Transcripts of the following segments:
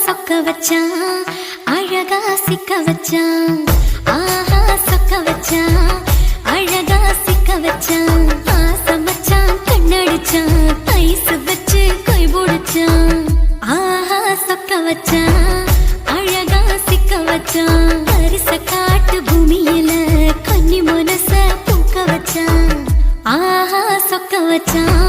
சொக்க வச்சான் அழகா சிக்க வச்சான் ஆஹா சொக்க வச்சான் அழகா சிக்க வச்சான் ஆசமச்சான் கண்ணடிச்சான் ஐஸ் வச்சு கை போடுச்சான் ஆஹா சொக்க வச்சான் அழகா சிக்க வச்சான் அரிச காட்டு பூமியில கன்னி மனச பூக்க வச்சான் ஆஹா சொக்க வச்சான்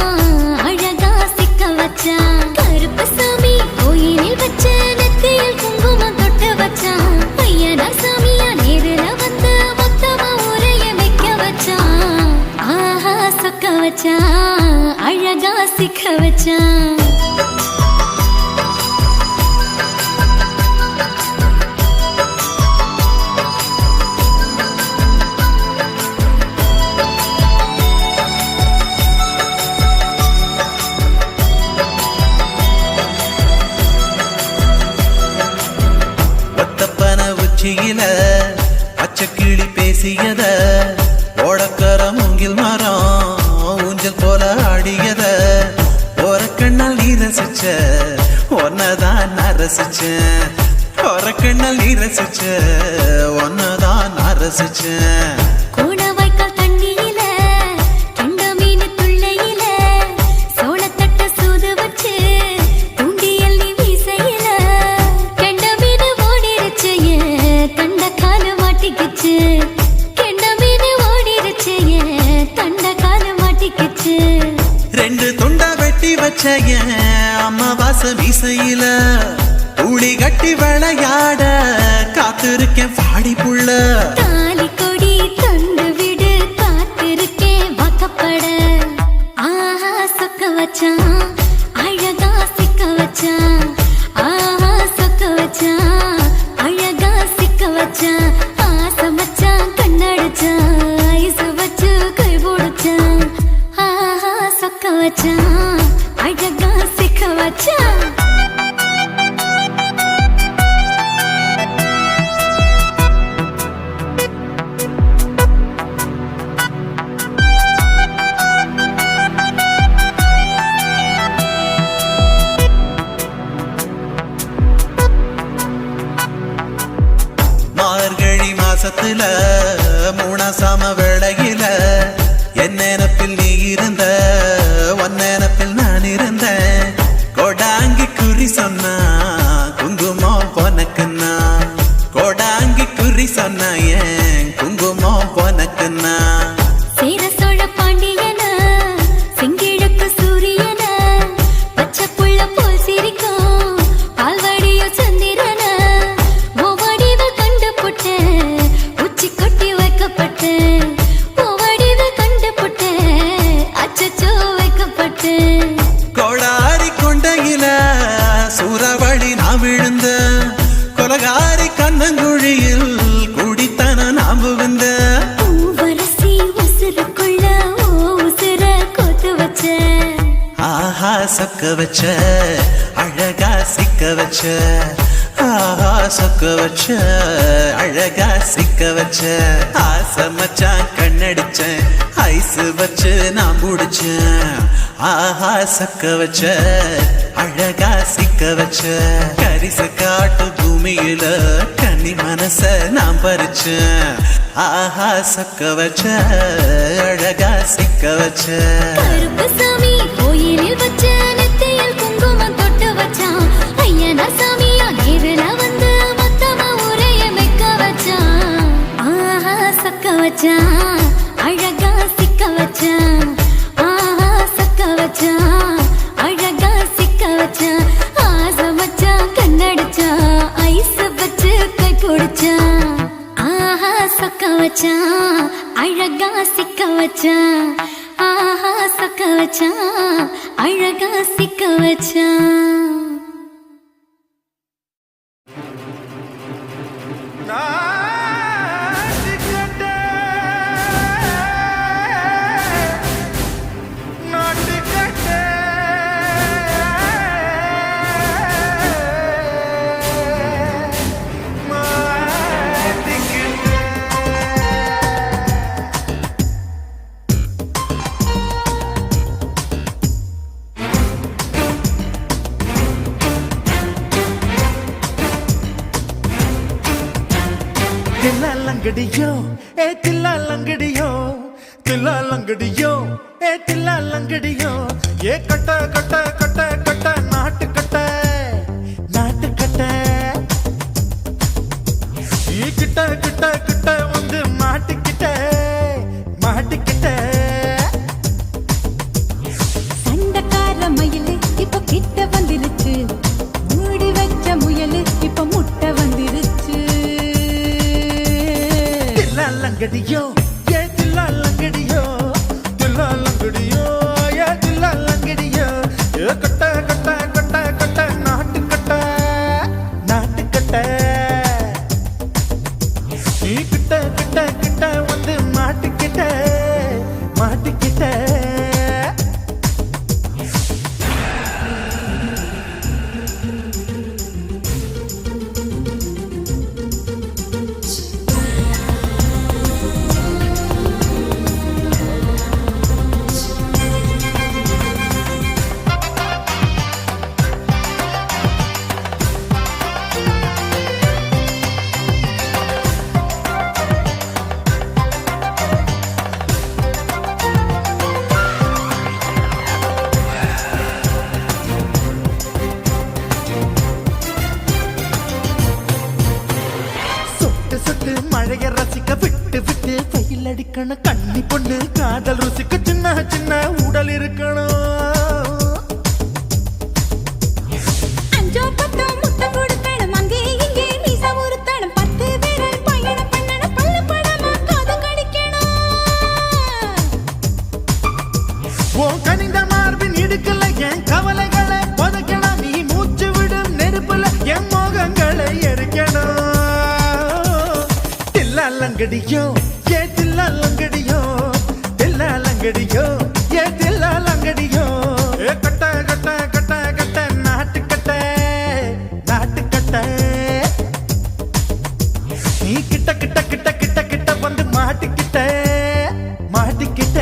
அழகா சிக்க வச்சான் கருப்பு சாமி கோயிலில் வச்ச நெத்தியில் குங்குமம் தொட்டு வச்சான் பையனா சாமியா நேரில வந்து மொத்தமா உரைய வைக்க வச்சான் ஆஹா சொக்க வச்சான் அழகா சிக்க வச்சான் பச்சைக்கிளி பேசியத ஓடக்கர மூங்கில் மரம் ஊஞ்சல் போல ஆடியத ஒரு கண்ணால் நீ ரசிச்ச ஒன்னதான் நான் ரசிச்சேன் ஒரு கண்ணால் நீ ரசிச்ச ஒன்னதான் நான் ரசிச்சேன் அம்மாவாச மீசையில தூளி கட்டி விளையாட காத்திருக்கேன் பாடி புள்ள தாலி கொடி தந்து விடு காத்திருக்கேன் வாக்கப்பட ஆஹா சொக்க வச்சான் அழகா சிக்க வச்சான் ஆஹா சொக்க வச்சான் அழகா சிக்க வச்சான் ஆசமச்சான் கண்ணடிச்சான் ஐஸ் வச்சு கை போடுச்சான் ஆஹா சொக்க வச்சான் அழகா சிக்க வச்சான் மார்கழி மாசத்துல மூணாசாம வேளையில என் நினப்பில் நீ இருந்த உன் நினப்பில் நான் இருந்தேன் கோடாங்கி குறி சொன்னா குங்குமம் போனக்குன்னா கோடாங்கி குறி சொன்னா ஏன் குங்குமம் போனக்குன்னா சேர சோழ பாண்டியன செங்கிழக்கு சூரியன பச்சை புள்ள போல் சிரிக்கும் பால்வடியோ சந்திரன ஓவடிவ கண்டு புட்ட உச்சி கொட்டி வைக்கப்பட்டு கோடாரி கொண்டையில சூறாவளி நான் விழுந்த கொலகாரி கண்ணங்குழியில் குடித்தன நாம் விழுந்த வரசி உசுருக்குள்ள உசுர கோத்து வச்ச ஆஹா சொக்க வச்ச அழகா சிக்க வச்ச ஆஹா சொக்க வச்ச அழகா சிக்க வச்ச ஆசமச்சான் கண்ணடிச்சேன் ஐஸ் வச்சு நான் முடிச்சேன் ஆஹா சொக்க வச்ச அழகா சிக்க வச்ச கரிச காட்டு பூமியில கன்னி மனச நான் பறிச்சேன் ஆஹா சொக்க வச்ச அழகா சிக்க வச்ச கருப்பு சாமி கோயிலில் வச்ச நெத்தியில் குங்குமம் தொட்டு வச்சான் ஐயனா சாமியா நேரில வந்து மொத்தமா உரைய வைக்க வச்சான் ஆஹா சொக்க வச்சான் அழகா சிக்க வச்சான் ஆஹா சொக்க வச்சான் அழகா சிக்க வச்சான் ஆசமச்சான் கண்ணடிச்சான் ஐஸ் வச்சு கை போடுச்சான் ஆஹா சொக்க வச்சான் அழகா சிக்க வச்சான் ஆஹா சொக்க வச்சான் அழகா சிக்க வச்சான் லங்கடியோ ஏ தில்லா லங்கடியோ தில்லா லங்கடியோ ஏ தில்லா லங்கடியோ ஏ கட்ட கட்ட கட்ட கட்ட நாட்டு கட்ட நாட்டு கட்ட நீ கிட்ட கிட்ட கிட்ட வந்து மாட்டிக்கிட்ட மாட்டிக்கிட்ட சண்டக்கார மயிலு இப்ப கிட்ட வந்துருச்சு மூடி வச்ச முயலு இப்ப முட்டை வந்துருச்சு தில்லா லங்கடியோ ஏ தில்லா லங்கடியோ தில்லா லங்கடியோ ஏ தில்லா லங்கடியோ ஏ கட்ட கட்ட கட்ட கட்ட நாட்டு கட்ட நாட்டு கட்ட நீ கிட்ட கிட்ட கிட்ட வந்து மாட்டிக்கிட்ட மாட்டிக்கிட்ட சொட்டு மழைய ரசிக்க விட்டு விட்டு வெயில் அடிக்கணும் கண்ணி பொண்ணு காதல் ருசிக்க சின்ன சின்ன உடல் இருக்கணும் அஞ்சோ பத்தோ முட்டை கொடுக்கணும் அங்கே இங்கே மீச உருத்தணும் 10 விரல் பயணம் பண்ணணும் பல்லு படமா காது கடிக்கணும் ஓ கனிந்த மார்பின் இடுக்கல என் கவலைகளை பதுக்கணும் நீ மூச்சு விடும் நெருப்புல என் மோகங்களை எரிக்கணும் தில்லா லங்கடியோ ஏ தில்லா லங்கடியோ தில்லா லங்கடியோ ஏ தில்லா லங்கடியோ ஏ கட்ட கட்ட கட்ட கட்ட நாட்டு கட்ட நாட்டு கட்ட நீ கிட்ட கிட்ட கிட்ட கிட்ட கிட்ட வந்து மாட்டிக்கிட்ட மாட்டிக்கிட்ட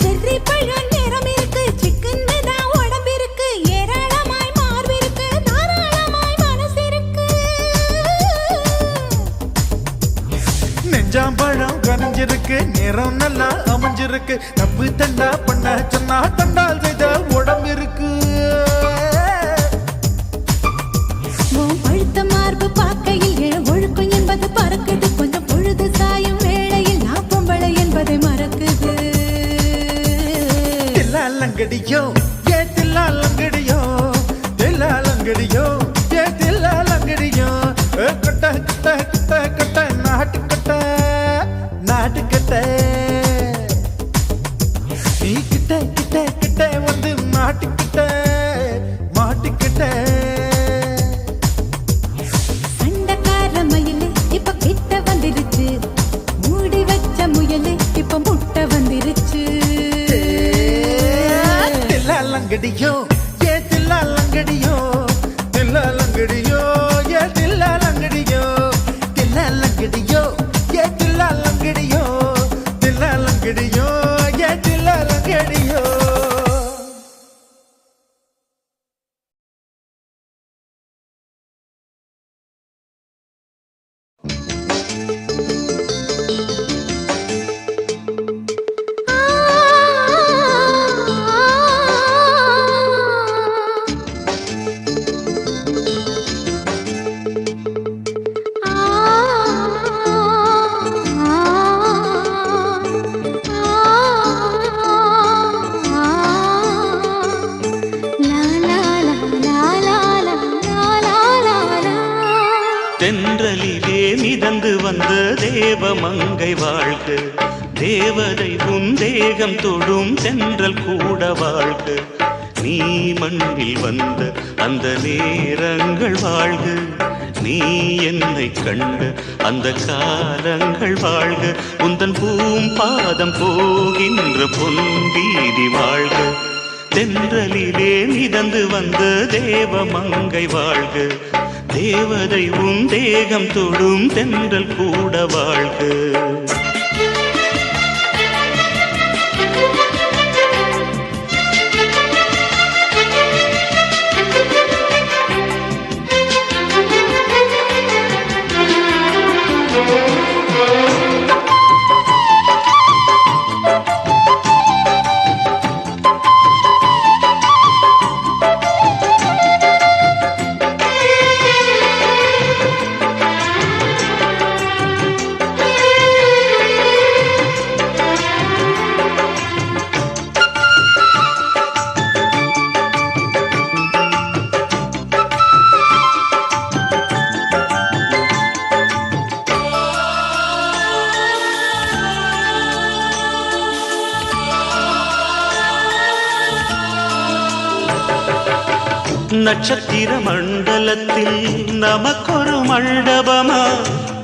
செர்ரி பழம் நிறம் இருக்கு சிக்கன் தான் உடம்பு இருக்கு ஏராளமாய் மார்பு இருக்கு தாராளமாய் மனசு இருக்கு நெஞ்சாம்பழம் கனிஞ்சிருக்கு நிறம் நல்லா அமைஞ்சிருக்கு தப்பு தண்டா பண்ண சொன்னா தண்டால் செய்த உடம்பு இருக்கு உன் பழுத்த மார்பு பார்க்கையில் என் ஒழுக்கம் என்பது பறக்குது கொஞ்சம் பொழுது சாயும் வேளையில் நான் பொம்பளை என்பதை மறக்குது தில்லா லங்கடியோ ஏ தில்லா லங்கடியோ தில்லா லங்கடியோ ஏ தில்லா லங்கடியோ ஏ கட்ட கட்ட கட்ட கட்ட நாட்டு கட்ட நாட்டு கட்ட நீ கிட்ட கிட்ட கிட்ட வந்து மாட்டிக்கிட்ட மாட்டிக்கிட்ட சண்டக்கார மயிலு இப்ப கிட்ட வந்துருச்சு மூடி வச்ச முயலு இப்ப முட்டை வந்துருச்சு தில்லா லங்கடியோ ஏ தில்லா லங்கடியோ தில்லா லங்கடியோ ஏ தில்லா லங்கடியோ தில்லா லங்கடியோ ஏ தில்லா லங்கடியோ தில்லா லங்கடியோ ஏ தில்லா லங்கடியோ ஆ தேவமங்கை வாழ்க, தேவதை உன் தேகம் தொடும் தென்றல் கூட வாழ்க, நீ மண்ணில் வந்த அந்த நேரங்கள் வாழ்க, நீ என்னை கண்ட அந்த காலங்கள் வாழ்க, உந்தன் பூம்பாதம் போகின்ற பொன்வீதி வாழ்க, தென்றலிலே மிதந்து வந்த தேவமங்கை வாழ்க, தேவதை உன் தேகம் தொடும் தென்றல் கூட வாழ்க. நட்சத்திர மண்டலத்தில் நமக்கொரு மண்டபமா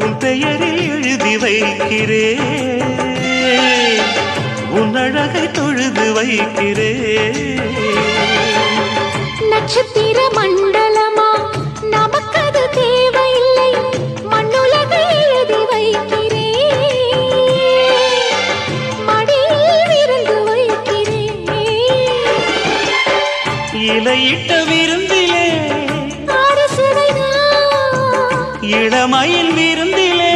உன் பெயரில் எழுதி வைக்கிறே, உன் அழகை தொழுது வைக்கிறே. நட்சத்திர மண்டலமா நமக்கது தேவையில்லை, மண்ணுலகை எழுதி வைக்கிறே, மடியில் விருந்து வைக்கிறே. இலையிட்ட விருந்திலே இளமயில் விருந்திலே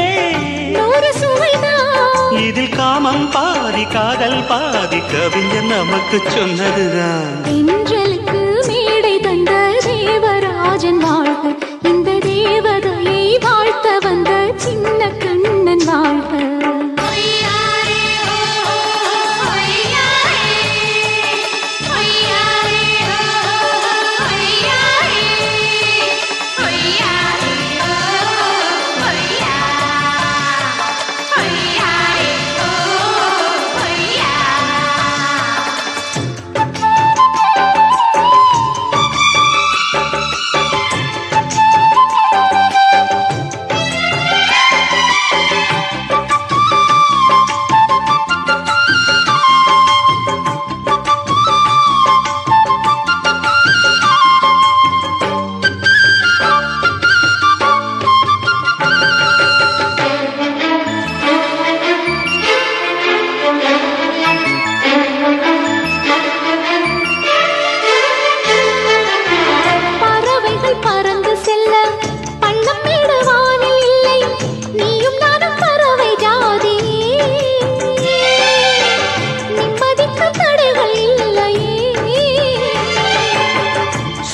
இதில் காமம் பாதி காதல் பாதி கவிஞர் நமக்கு சொன்னதுதான். தென்றலுக்கு மேடை தந்த தேவராஜன் வாழ்க, இந்த தேவதையை வாழ்த்த வந்த சின்ன கண்ணன் வாழ்க.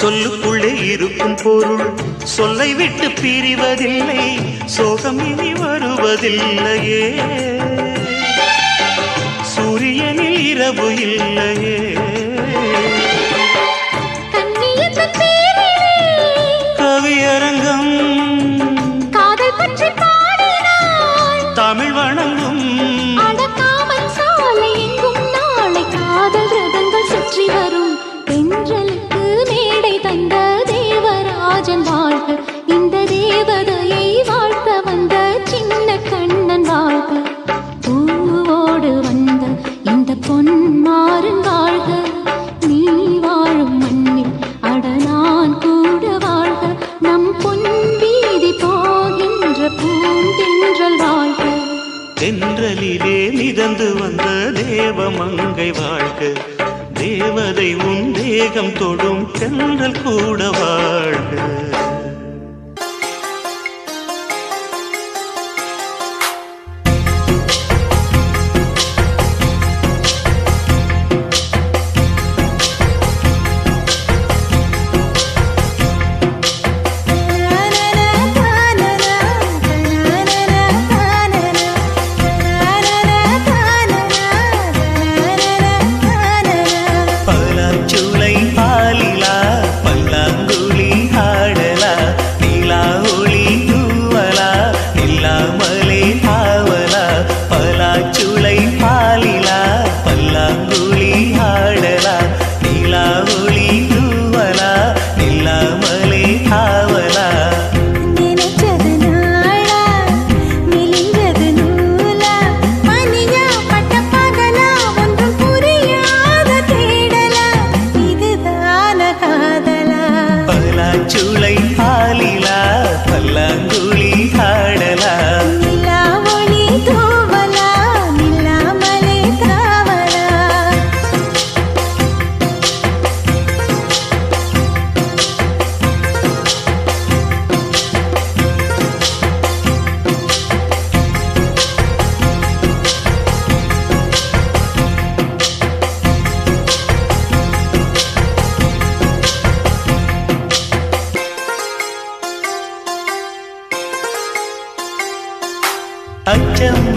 சொல்லுக்குள்ளே இருக்கும் பொருள் சொல்லை விட்டு பிரிவதில்லை, சோகம் இனி வருவதில்லையே, சூரியனில் இரவு இல்லையே. கவியரங்கம் காதல் பற்றி பாடினாள், தமிழ் வணங்கும் அடக்காமல் சாலை எங்கும் நாளை காதல் ரதங்கள் சுற்றி வரும். தென்றலுக்கு மேடை தந்த தேவராஜன் வாழ்க, இந்த தேவதையை வாழ்த்த வந்த சின்ன கண்ணன் வாழ்க. பூவோடு வந்த இந்த பொன்மாறன் வாழ்க, நீ வாழும் மண்ணில் அட நான் கூட வாழ்க, நம் பொன் வீதி போகின்ற பூந்தென்றல் வாழ்க. தென்றலிலே மிதந்து வந்த தேவமங்கை வாழ்க, தேவதை உன் தேகம் தொடும் தென்றல் கூட வாழ்க. பலாச்சுளை பாலிலா பல்லாங்குழி ஆட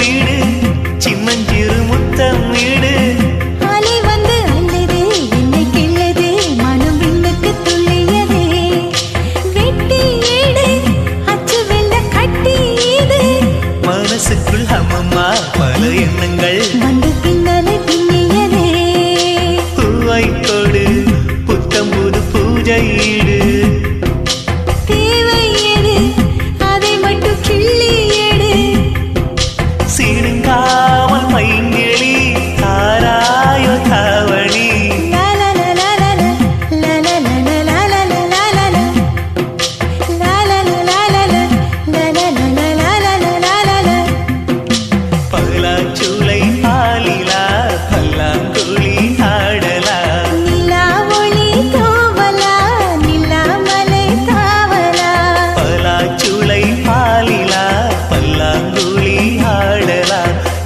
வீடு சின்னஞ்சிறு முத்தம் வீடு அலை வந்து அல்லது என்னை கிள்ளது மனம் விண்ணுக்கு துள்ளியதே வெட்டி ஏடு அச்சு வெள்ள கட்டி இது மனசுக்குள் அம்மம்மா பல எண்ணங்கள் வந்து பின்னலை பின்னியதே பூவை கொடு புத்தம் புது பூஜை ஈடு தேவை எது அதை மட்டும் கிள்ளி எடு சீடுங்காமல் பைங்கிளி தாராயோ தாவணி பகலாச்சூளை பாலிலா பல்லாங்குழி ஆடலா நிலா ஒளி தோவலா நிலா மலை தாவலா பகலாச்சூளை பாலிலா பல்லாங்குழி ஆடலா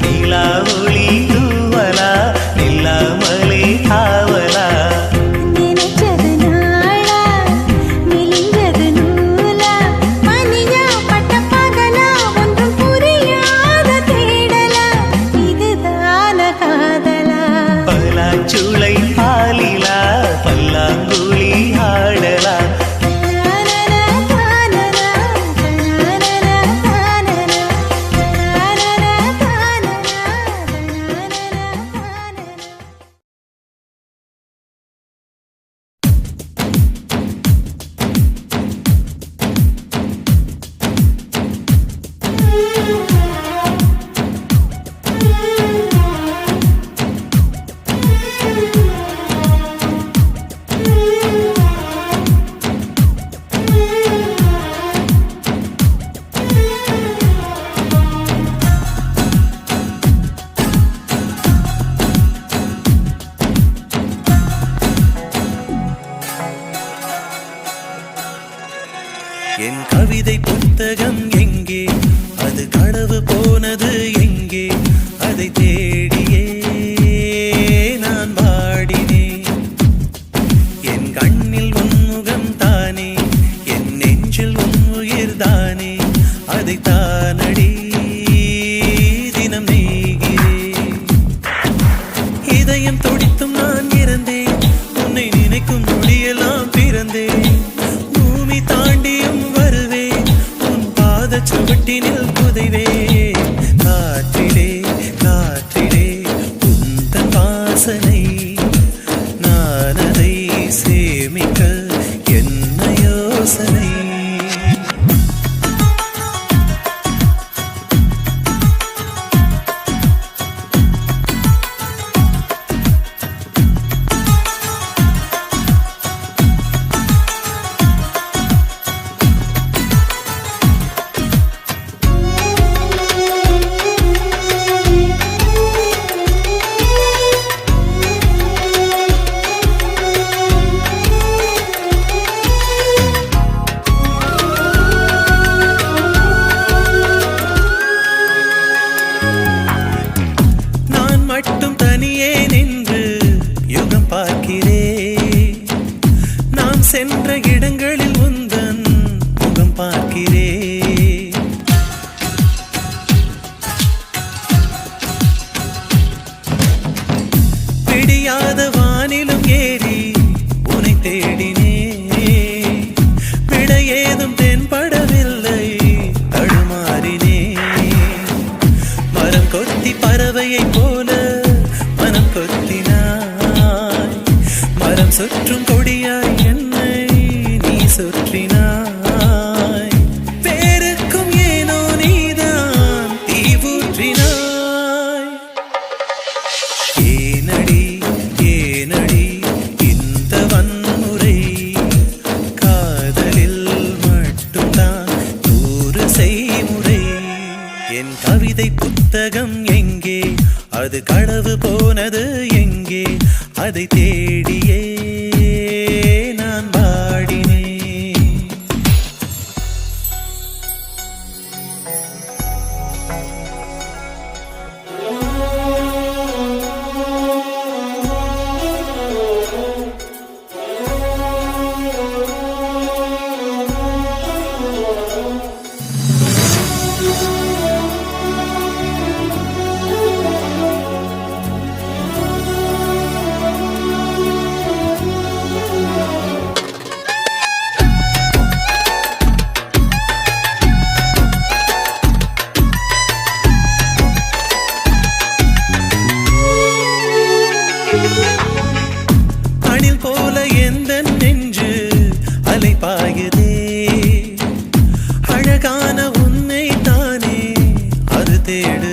நிலா ஒளி தூவலா நிலாமலை ஆவலா நினைச்சது நாளா மெலிஞ்சது நூலா மணியா பட்ட பகலா ஒன்றும் புரியாத தேடலா இதுதான காதலா பகலாச்சூளை பாலிலா பல்லாங்குழி ஆடலா என் கவிதை புத்தகம் எங்கே அது களவு போனது எங்கே அதை தேடியே நான் வாடினேன் என் கண்ணில் உன்முகம் தானே என் நெஞ்சில் உன் உயிர் தானே அதை தானடி தினம் நெய்கிறேன் இதயம் துடித்தும் நான் இறந்தேன் உன்னை நினைக்கும் நொடியெல்லாம் பிறந்தேன் பூமி தாண்டியும் வருவேன் உன் பாத சுவட்டினில் புதைவேன் காற்றிலே காற்றிலே உந்தன் வாசனை நான் அதை சேமிக்க என்ன யோசனை நான் மட்டும் தனியே நின்று யுகம் பார்க்கிறேன் நாம் சென்ற இடங்களில் உந்தன் முகம் பார்க்கிறேன் பிடியாத வானிலும் ஏறி உன்னை தேடினேன் விட ஏதும் தென்படவில்லை தடுமாறினேன் மரம் கொத்தி பறவையைப் போல மனம் கொத்தினாய் மரம் சுற்றும் கொடியாய் என்னை நீ சுற்றினாய் பேருக்கும் ஏனோ நீதான் தீ ஊற்றினாய் ஏனடி ஏனடி இந்த வன்முறை காதலில் மட்டும்தான் 100 செய்முறை என் கவிதை புத்தகம் எங்கே அது களவு போனது எங்கே அதை தேடியே நான் வாடினேன்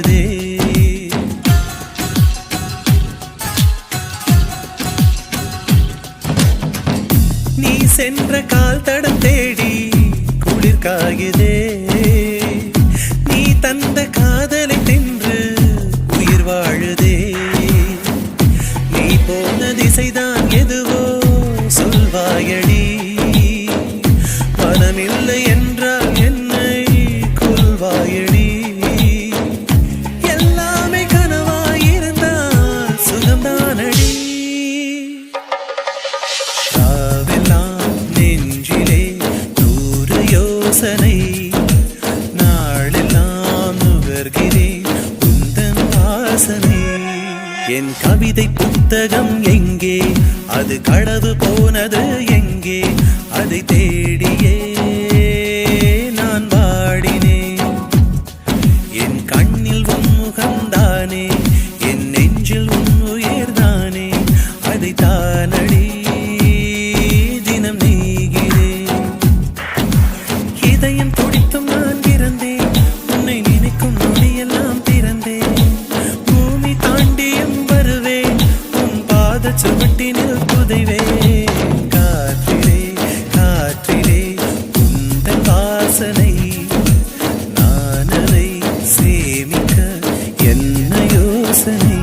வாழுதே. நீ சென்ற கால் தடம் தேடி குளிர் காயுதே. நீ தந்த காதலை தின்று உயிர் வாழுதே. நீ போன திசைதான் எதுவோ சொல்வாயடி. மனமில்லை என்றால் என்னை கொல்வாயடி. எல்லாமே கனவாயிருந்தால் சுகம்தானடி. ராவெல்லாம் நெஞ்சிலே நூறு யோசனை. நாளெல்லாம் நுகர்கிறேன் உந்தன் வாசனை. என் கவிதை புத்தகம் எங்கே? அது களவு போனது எங்கே? அதை தேடியே நான் வாடினேன். என் கண்ணில் உன் முகம்தானே, என் நெஞ்சில் உன் உயிர்தானே. அதை தானடி தினம் நீகிறேன். இதயம் துடித்தும் நான் பிறந்தேன். உன்னை நினைக்கும் நொடியெல்லாம் பிறந்தேன். பூமி தாண்டியும் வருவேன். உன் பாத சுவட்டினில் புதைவேன். காற்றிலே காற்றிலே உந்தன் வாசனை. நான் அதை சேமிக்க என்ன யோசனை?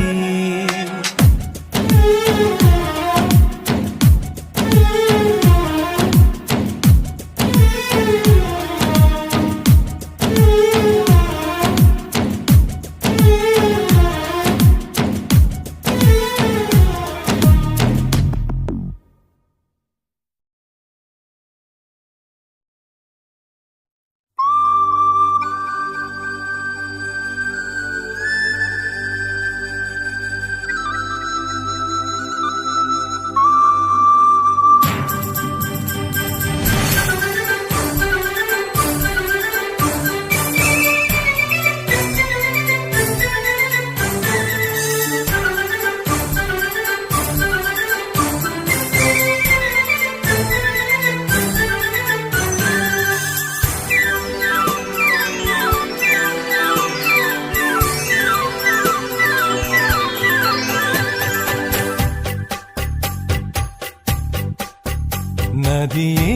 நதியே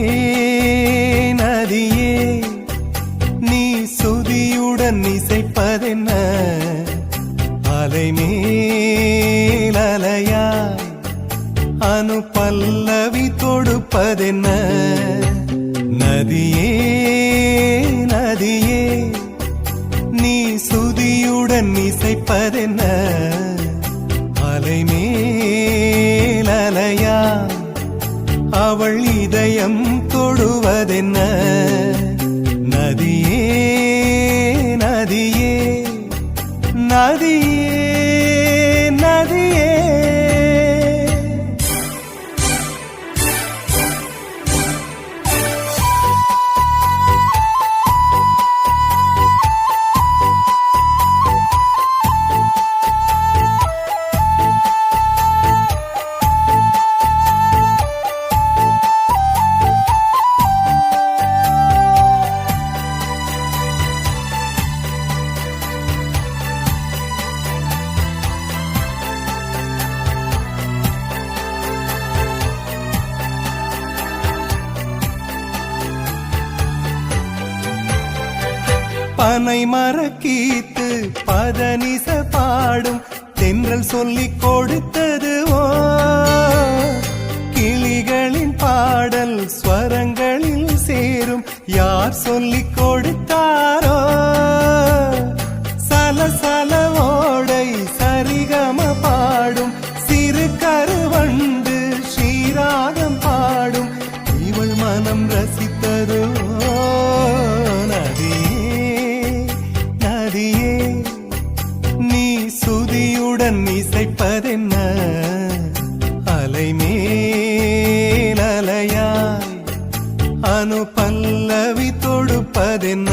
நதியே நீ சுதியுடன் இசைப்பதென்ன? அலைமேல் அலையாய் அனு பல்லவி தொடுப்பதென்ன? நதியே நதியே நீ சுதியுடன் இசைப்பதென்ன? அலைமேல் அலையாய் அவள் இதயம் தொடுவதென்ன? நதியே நதியே நதியே நதியே. பனை மரக்கீத்து பதனிச பாடும் தென்றல் சொல்லிக் கொடுத்ததுவோ? கிளிகளின் பாடல் ஸ்வரங்களில் சேரும் யார் சொல்லிக் கொடுத்தாரோ? சலசல ஓடை சரிகம பாடும் சிறு கருவண்டு ஸ்ரீராகம் பாடும் இவள் மனம் ரசித்ததோ? நீ சுதியுடன் இசைப்பதென்ன? அலைமேல் அலையாய் அனு பல்லவி தொடுப்பதென்ன?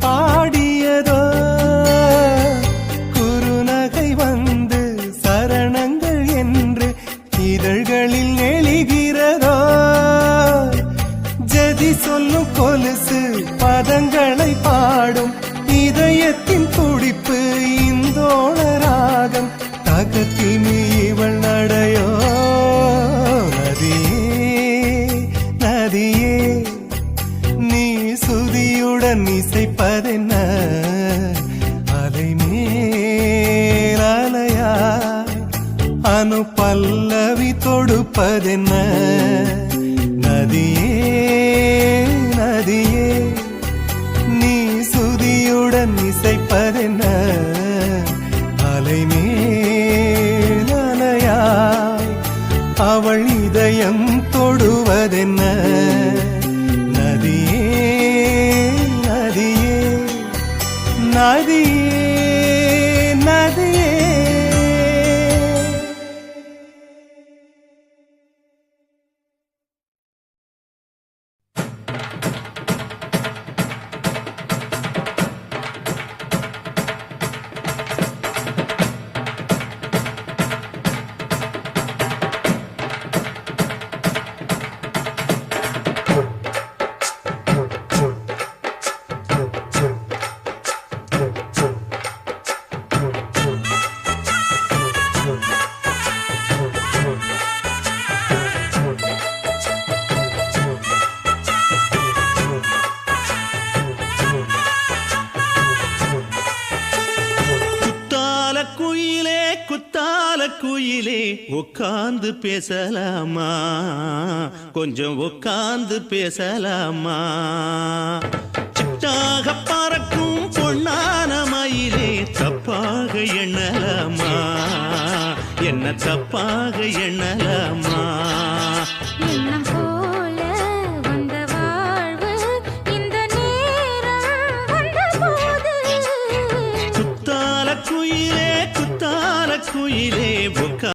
பாடியதோ குறுநகை வந்து சரணங்கள் என்று இதழ்களில் நெளிகிறதோ ஜதி சொல்லும் கொலுசு பதங்களை பாடும் இதயத்தின் துடிப்பு இந்தோள ராகம் தகத்தில் இவள் நடையோ நதியே நீ சுதியுடன் இசைப்பதென்ன அலை மேல் அலையா அனு பல்லவி தொடுப்பதென்ன நதியே நீ சுதியுடன் இசைப்பதென்ன அலை மேல் அலையா அவள் இதயம் தொடுவதென்ன நதியே குயிலே உட்கார்ந்து பேசலாமா கொஞ்சம் உட்கார்ந்து பேசலாமா சிட்டாக பறக்கும் பொன்னான மயிலே தப்பாக எண்ணலாமா என்ன தப்பாக எண்ணலாமா எண்ணம் போல வந்த வாழ்வு இந்த நேரம் வந்தபோது குத்தால குயிலே